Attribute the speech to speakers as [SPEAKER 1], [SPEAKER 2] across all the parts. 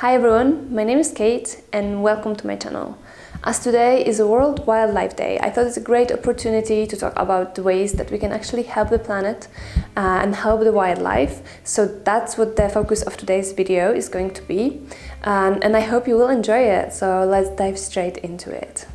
[SPEAKER 1] Hi everyone, my name is Kate and welcome to my channel. As today is a World Wildlife Day, I thought it's a great opportunity to talk about the ways that we can actually help the planet and help the wildlife. So that's what the focus of today's video is going to be. And I hope you will enjoy it, so let's dive straight into it.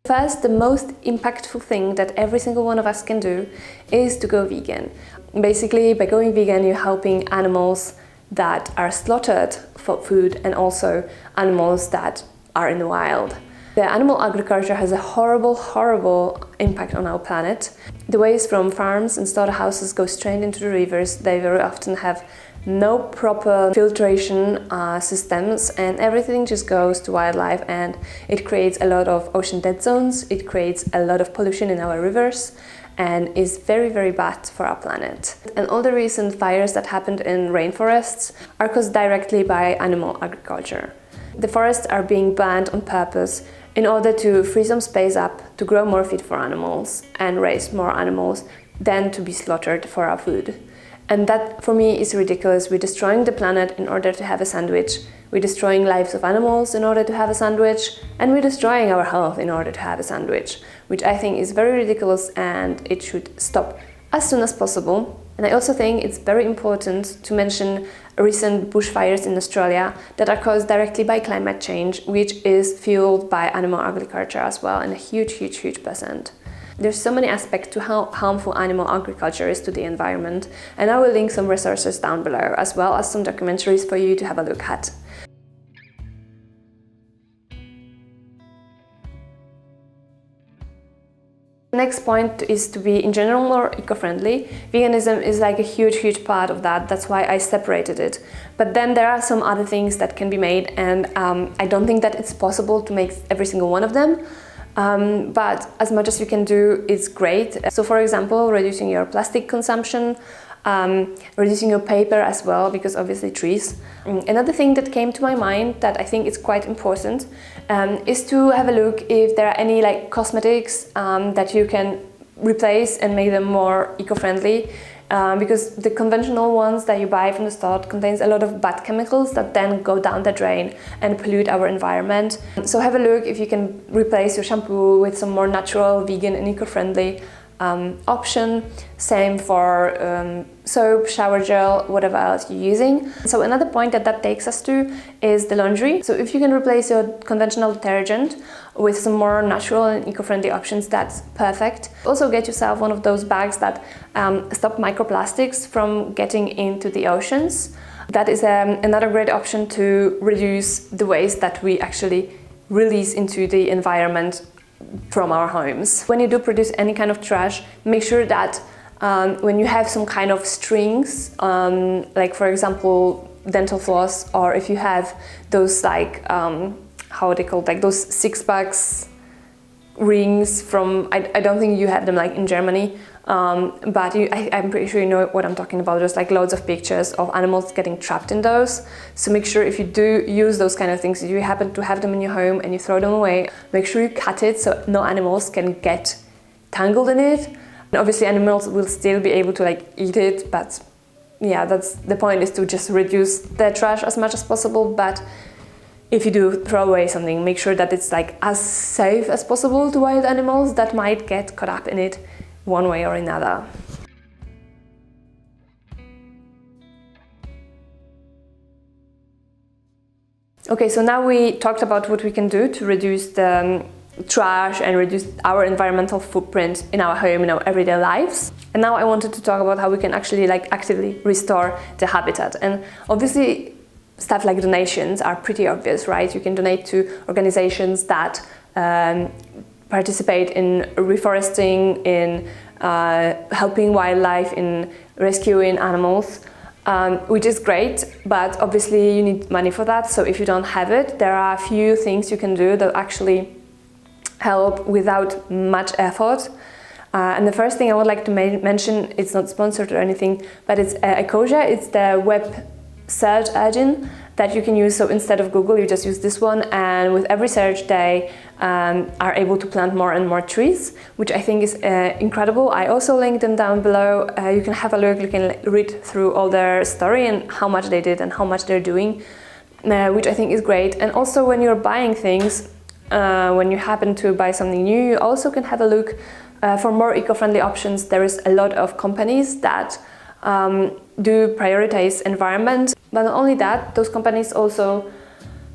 [SPEAKER 1] First, the most impactful thing that every single one of us can do is to go vegan. Basically, by going vegan, you're helping animals that are slaughtered for food and also animals that are in the wild. The animal agriculture has a horrible impact on our planet. The waste from farms and slaughterhouses go straight into the rivers. They very often have no proper filtration systems, and everything just goes to wildlife, and it creates a lot of ocean dead zones. It creates a lot of pollution in our rivers and is very bad for our planet. And all the recent fires that happened in rainforests are caused directly by animal agriculture. The forests are being burned on purpose in order to free some space up to grow more feed for animals and raise more animals than to be slaughtered for our food. And that, for me, is ridiculous. We're destroying the planet in order to have a sandwich. We're destroying lives of animals in order to have a sandwich. And we're destroying our health in order to have a sandwich, which I think is very ridiculous and it should stop as soon as possible. And I also think it's very important to mention recent bushfires in Australia that are caused directly by climate change, which is fueled by animal agriculture as well, in a huge percent. There's so many aspects to how harmful animal agriculture is to the environment, and I will link some resources down below, as well as some documentaries for you to have a look at. The next point is to be in general more eco-friendly. Veganism is like a huge part of that. That's why I separated it. But then there are some other things that can be made, and I don't think that it's possible to make every single one of them. But as much as you can do, it's great. So for example, reducing your plastic consumption, reducing your paper as well, because obviously trees. Another thing that came to my mind that I think is quite important is to have a look if there are any cosmetics that you can replace and make them more eco-friendly. Because the conventional ones that you buy from the store contains a lot of bad chemicals that then go down the drain and pollute our environment. So have a look if you can replace your shampoo with some more natural, vegan and eco-friendly option. Same for soap, shower gel, whatever else you're using. So another point that takes us to is the laundry. So if you can replace your conventional detergent with some more natural and eco-friendly options, that's perfect. Also get yourself one of those bags that stop microplastics from getting into the oceans. That is another great option to reduce the waste that we actually release into the environment from our homes. When you do produce any kind of trash, make sure that when you have some kind of strings, like for example dental floss, or if you have those how are they called, like those 6-packs rings from, I don't think you have them like in Germany, but I'm pretty sure you know what I'm talking about. There's like loads of pictures of animals getting trapped in those. So make sure if you do use those kind of things, if you happen to have them in your home and you throw them away, make sure you cut it so no animals can get tangled in it. And obviously animals will still be able to eat it, but yeah, that's the point, is to just reduce the trash as much as possible. But if you do throw away something, make sure that it's as safe as possible to wild animals that might get caught up in it one way or another. Okay, so now we talked about what we can do to reduce the trash and reduce our environmental footprint in our home, in our everyday lives. And now I wanted to talk about how we can actually actively restore the habitat. And obviously stuff like donations are pretty obvious, right? You can donate to organizations that participate in reforesting, in helping wildlife, in rescuing animals, which is great, but obviously you need money for that. So if you don't have it, there are a few things you can do that actually help without much effort. And the first thing I would like to mention, it's not sponsored or anything, but it's Ecosia. It's the web search engine that you can use. So instead of Google, you just use this one, and with every search they are able to plant more and more trees, which I think is incredible. I also linked them down below. You can have a look, you can read through all their story and how much they did and how much they're doing, which I think is great. And also when you're buying things, when you happen to buy something new, you also can have a look for more eco-friendly options. There is a lot of companies that do prioritize environment, but not only that, those companies also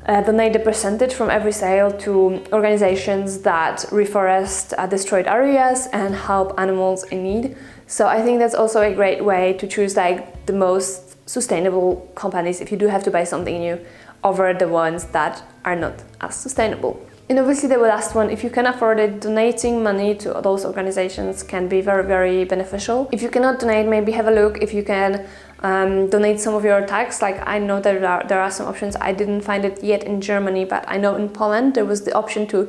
[SPEAKER 1] donate a percentage from every sale to organizations that reforest destroyed areas and help animals in need. So I think that's also a great way to choose like the most sustainable companies if you do have to buy something new over the ones that are not as sustainable. And obviously the last one, if you can afford it, donating money to those organizations can be very, very beneficial. If you cannot donate, maybe have a look if you can donate some of your tax. Like I know there are some options. I didn't find it yet in Germany, but I know in Poland there was the option to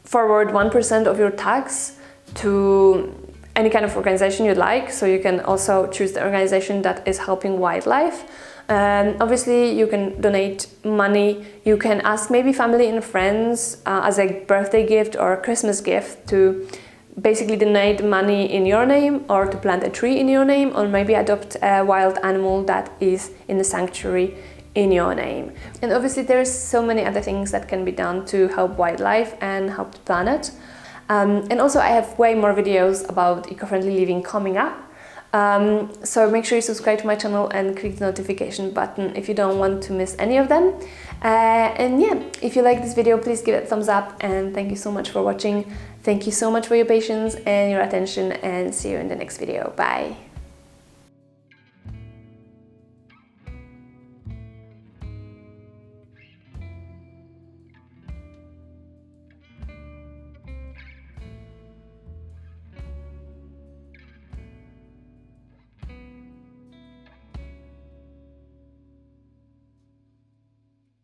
[SPEAKER 1] forward 1% of your tax to any kind of organization you'd like. So you can also choose the organization that is helping wildlife. Obviously you can donate money, you can ask maybe family and friends as a birthday gift or a Christmas gift to basically donate money in your name, or to plant a tree in your name, or maybe adopt a wild animal that is in the sanctuary in your name. And obviously there's so many other things that can be done to help wildlife and help the planet. And also I have way more videos about eco-friendly living coming up. So make sure you subscribe to my channel and click the notification button if you don't want to miss any of them. And yeah, if you like this video, please give it a thumbs up, and thank you so much for watching. Thank you so much for your patience and your attention, and see you in the next video. Bye!